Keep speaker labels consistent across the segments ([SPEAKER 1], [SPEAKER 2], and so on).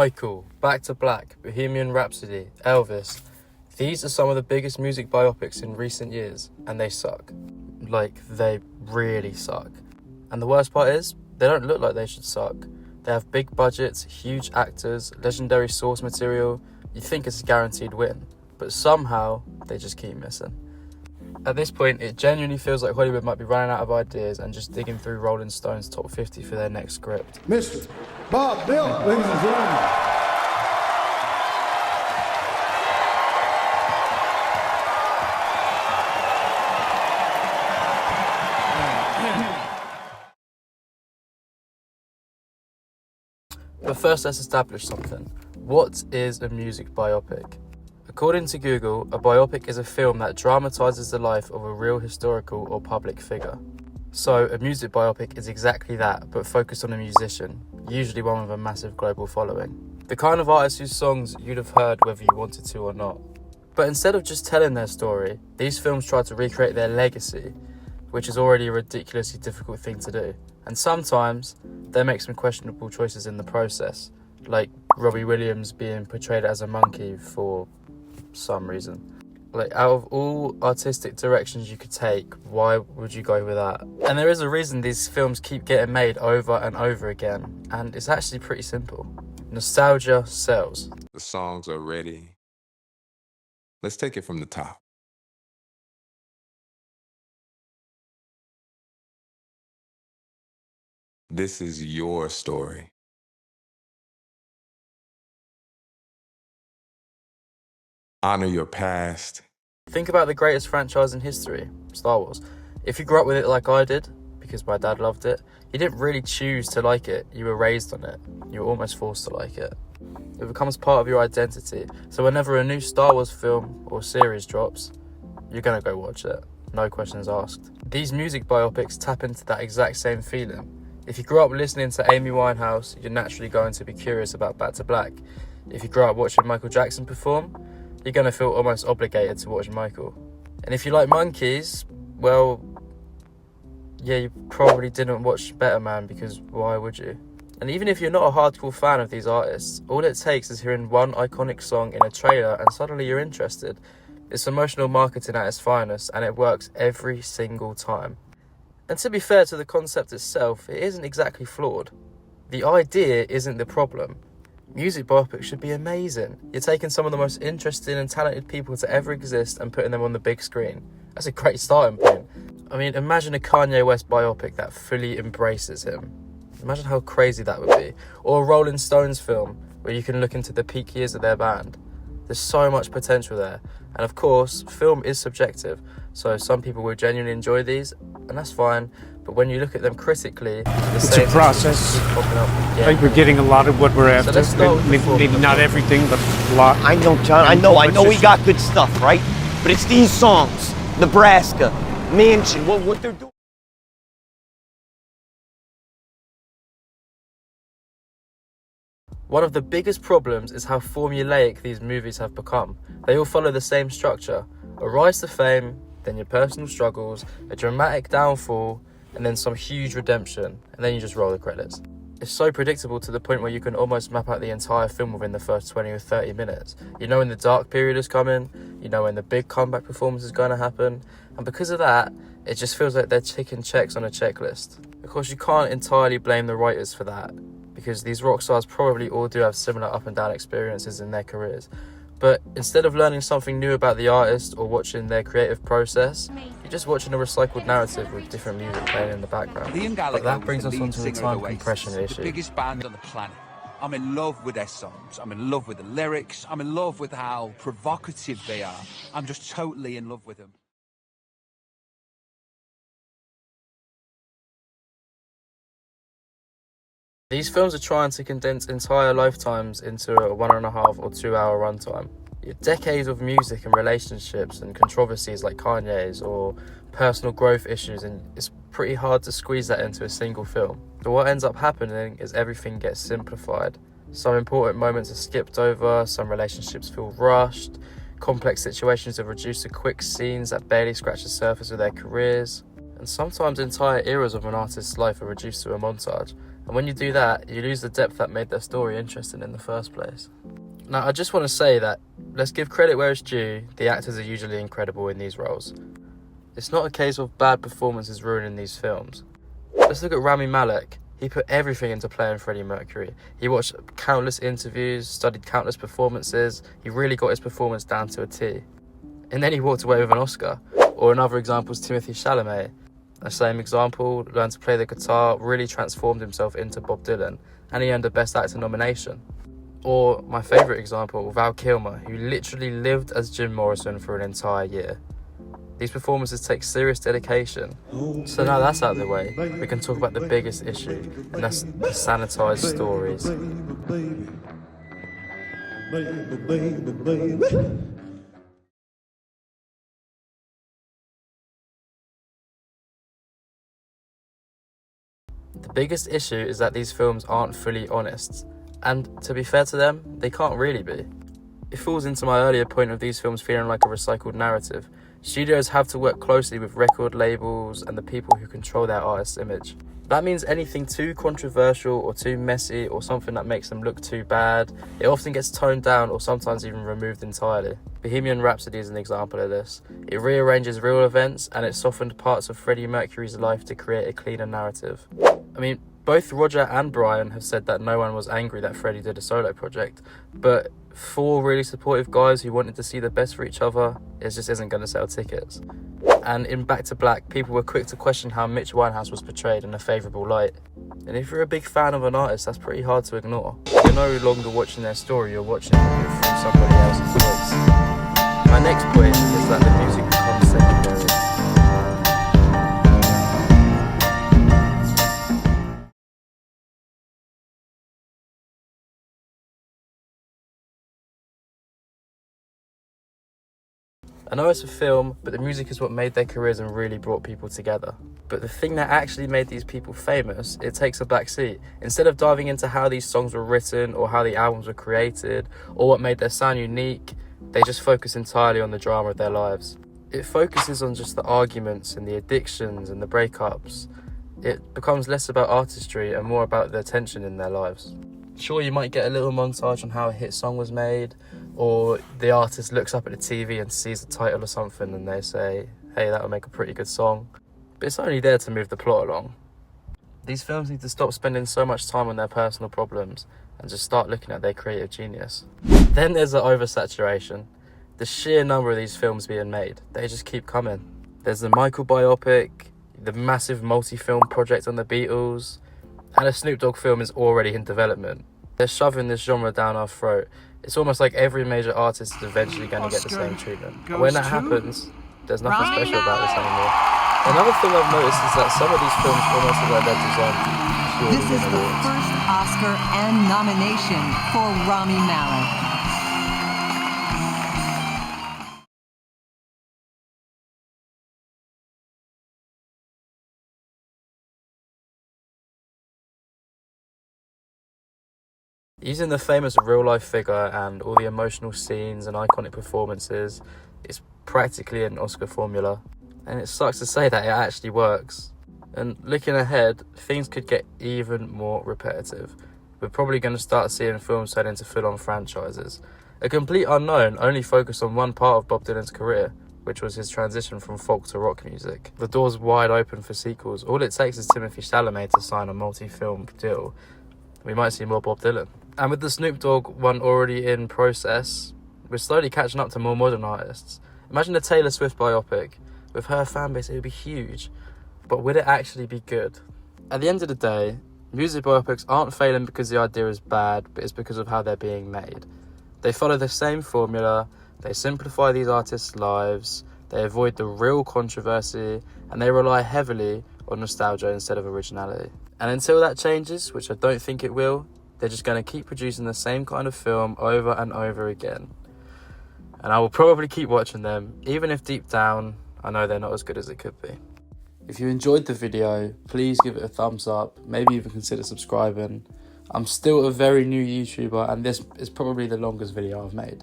[SPEAKER 1] Michael, Back to Black, Bohemian Rhapsody, Elvis. These are some of the biggest music biopics in recent years, and they suck. Like, they really suck. And the worst part is, they don't look like they should suck. They have big budgets, huge actors, legendary source material. You'd think it's a guaranteed win, but somehow they just keep missing. At this point, it genuinely feels like Hollywood might be running out of ideas and just digging through Rolling Stone's top 50 for their next script.
[SPEAKER 2] Mr. Bob Dylan, ladies and gentlemen.
[SPEAKER 1] But first, let's establish something. What is a music biopic? According to Google, a biopic is a film that dramatises the life of a real historical or public figure. So, a music biopic is exactly that, but focused on a musician, usually one with a massive global following. The kind of artist whose songs you'd have heard whether you wanted to or not. But instead of just telling their story, these films try to recreate their legacy, which is already a ridiculously difficult thing to do. And sometimes, they make some questionable choices in the process, like Robbie Williams being portrayed as a monkey for some reason. Like, out of all artistic directions you could take, why would you go with that? And there is a reason these films keep getting made over and over again, and it's actually pretty simple. Nostalgia sells.
[SPEAKER 3] The songs are ready. Let's take it from the top. This is your story. Honor your past.
[SPEAKER 1] Think about the greatest franchise in history, Star Wars. If you grew up with it like I did, because my dad loved it, you didn't really choose to like it. You were raised on it. You were almost forced to like it. It becomes part of your identity. So whenever a new Star Wars film or series drops, you're going to go watch it. No questions asked. These music biopics tap into that exact same feeling. If you grew up listening to Amy Winehouse, you're naturally going to be curious about Back to Black. If you grew up watching Michael Jackson perform, you're going to feel almost obligated to watch Michael. And if you like monkeys, well, yeah, you probably didn't watch Better Man, because why would you? And even if you're not a hardcore fan of these artists, all it takes is hearing one iconic song in a trailer and suddenly you're interested. It's emotional marketing at its finest, and it works every single time. And to be fair to the concept itself, it isn't exactly flawed. The idea isn't the problem. Music biopics should be amazing. You're taking some of the most interesting and talented people to ever exist and putting them on the big screen. That's a great starting point. I mean, imagine a Kanye West biopic that fully embraces him. Imagine how crazy that would be. Or a Rolling Stones film where you can look into the peak years of their band. There's so much potential there. And of course, film is subjective. So some people will genuinely enjoy these, and that's fine. But when you look at them critically,
[SPEAKER 4] it's a process. I think we're getting a lot of what we're after. So maybe not everything, but a lot.
[SPEAKER 5] I know, John. I know we got good stuff, right? But it's these songs, Nebraska, Mansion, what they're doing.
[SPEAKER 1] One of the biggest problems is how formulaic these movies have become. They all follow the same structure. A rise to fame, then your personal struggles, a dramatic downfall, and then some huge redemption, and then you just roll the credits. It's so predictable to the point where you can almost map out the entire film within the first 20 or 30 minutes. You know when the dark period is coming, you know when the big comeback performance is going to happen, and because of that, it just feels like they're ticking checks on a checklist. Of course, you can't entirely blame the writers for that, because these rock stars probably all do have similar up and down experiences in their careers. But instead of learning something new about the artist or watching their creative process, you're just watching a recycled narrative with different music playing in the background. But that brings us onto the time compression issue.
[SPEAKER 6] The biggest band on the planet. I'm in love with their songs. I'm in love with the lyrics. I'm in love with how provocative they are. I'm just totally in love with them.
[SPEAKER 1] These films are trying to condense entire lifetimes into a 1.5 or 2 hour runtime. Decades of music and relationships and controversies like Kanye's or personal growth issues, and it's pretty hard to squeeze that into a single film. So what ends up happening is everything gets simplified. Some important moments are skipped over, some relationships feel rushed, complex situations are reduced to quick scenes that barely scratch the surface of their careers, and sometimes entire eras of an artist's life are reduced to a montage. And when you do that, you lose the depth that made their story interesting in the first place. Now, I just want to say that, let's give credit where it's due, the actors are usually incredible in these roles. It's not a case of bad performances ruining these films. Let's look at Rami Malek. He put everything into playing Freddie Mercury. He watched countless interviews, studied countless performances. He really got his performance down to a T. And then he walked away with an Oscar. Or another example is Timothée Chalamet. The same example, learned to play the guitar, really transformed himself into Bob Dylan, and he earned a Best Actor nomination. Or my favourite example, Val Kilmer, who literally lived as Jim Morrison for an entire year. These performances take serious dedication. So now that's out of the way, we can talk about the biggest issue, and that's the sanitised stories. The biggest issue is that these films aren't fully honest, and to be fair to them, they can't really be. It falls into my earlier point of these films feeling like a recycled narrative. Studios have to work closely with record labels and the people who control their artist's image. That means anything too controversial or too messy or something that makes them look too bad, it often gets toned down or sometimes even removed entirely. Bohemian Rhapsody is an example of this. It rearranges real events and it softened parts of Freddie Mercury's life to create a cleaner narrative. I mean, both Roger and Brian have said that no one was angry that Freddie did a solo project, but four really supportive guys who wanted to see the best for each other, it just isn't going to sell tickets. And in Back to Black, people were quick to question how Mitch Winehouse was portrayed in a favourable light. And if you're a big fan of an artist, that's pretty hard to ignore. You're no longer watching their story, you're watching it through somebody else's voice. My next point is that the music becomes secondary. I know it's a film, but the music is what made their careers and really brought people together. But the thing that actually made these people famous, it takes a back seat. Instead of diving into how these songs were written or how the albums were created or what made their sound unique, they just focus entirely on the drama of their lives. It focuses on just the arguments and the addictions and the breakups. It becomes less about artistry and more about the tension in their lives. Sure, you might get a little montage on how a hit song was made, or the artist looks up at the TV and sees the title or something and they say, hey, that would make a pretty good song. But it's only there to move the plot along. These films need to stop spending so much time on their personal problems and just start looking at their creative genius. Then there's the oversaturation. The sheer number of these films being made, they just keep coming. There's the Michael biopic, the massive multi-film project on the Beatles, and a Snoop Dogg film is already in development. They're shoving this genre down our throat. It's almost like every major artist is eventually going to get the same treatment. When that happens, there's nothing special about this anymore. Another thing I've noticed is that some of these films almost look like they're designed purely
[SPEAKER 7] This is the first Oscar and nomination for Rami Malek.
[SPEAKER 1] Using the famous real-life figure and all the emotional scenes and iconic performances is practically an Oscar formula. And it sucks to say that it actually works. And looking ahead, things could get even more repetitive. We're probably going to start seeing films turn into full-on franchises. A complete unknown only focused on one part of Bob Dylan's career, which was his transition from folk to rock music. The door's wide open for sequels. All it takes is Timothée Chalamet to sign a multi-film deal. We might see more Bob Dylan. And with the Snoop Dogg one already in process, we're slowly catching up to more modern artists. Imagine a Taylor Swift biopic. With her fan base, it would be huge. But would it actually be good? At the end of the day, music biopics aren't failing because the idea is bad, but it's because of how they're being made. They follow the same formula, they simplify these artists' lives, they avoid the real controversy, and they rely heavily on nostalgia instead of originality. And until that changes, which I don't think it will, they're just going to keep producing the same kind of film over and over again. And I will probably keep watching them, even if deep down, I know they're not as good as it could be. If you enjoyed the video, please give it a thumbs up, maybe even consider subscribing. I'm still a very new YouTuber and this is probably the longest video I've made.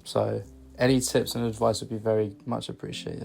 [SPEAKER 1] So any tips and advice would be very much appreciated.